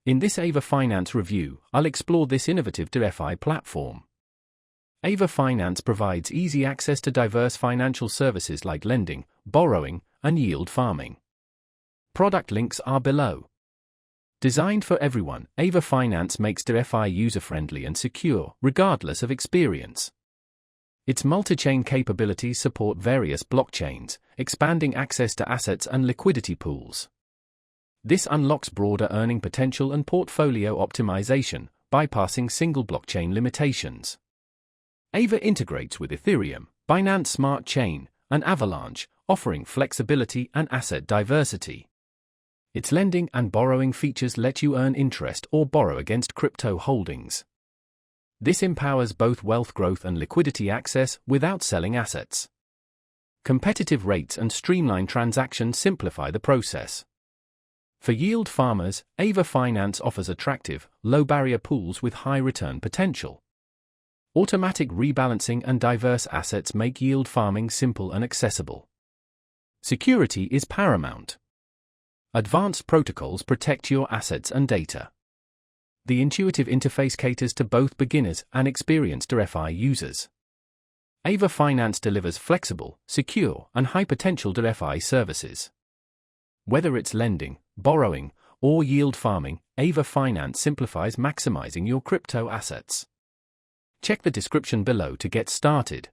In this Ava Finance review, I'll explore this innovative DeFi platform. Ava Finance provides easy access to diverse financial services like lending, borrowing, and yield farming. Product links are below. Designed for everyone, Ava Finance makes DeFi user-friendly and secure, regardless of experience. Its multi-chain capabilities support various blockchains, expanding access to assets and liquidity pools. This unlocks broader earning potential and portfolio optimization, bypassing single blockchain limitations. Ava integrates with Ethereum, Binance Smart Chain, and Avalanche, offering flexibility and asset diversity. Its lending and borrowing features let you earn interest or borrow against crypto holdings. This empowers both wealth growth and liquidity access without selling assets. Competitive rates and streamlined transactions simplify the process. For yield farmers, Ava Finance offers attractive, low-barrier pools with high return potential. Automatic rebalancing and diverse assets make yield farming simple and accessible. Security is paramount. Advanced protocols protect your assets and data. The intuitive interface caters to both beginners and experienced DeFi users. Ava Finance delivers flexible, secure, and high-potential DeFi services. Whether it's lending, borrowing, or yield farming, Ava Finance simplifies maximizing your crypto assets. Check the description below to get started.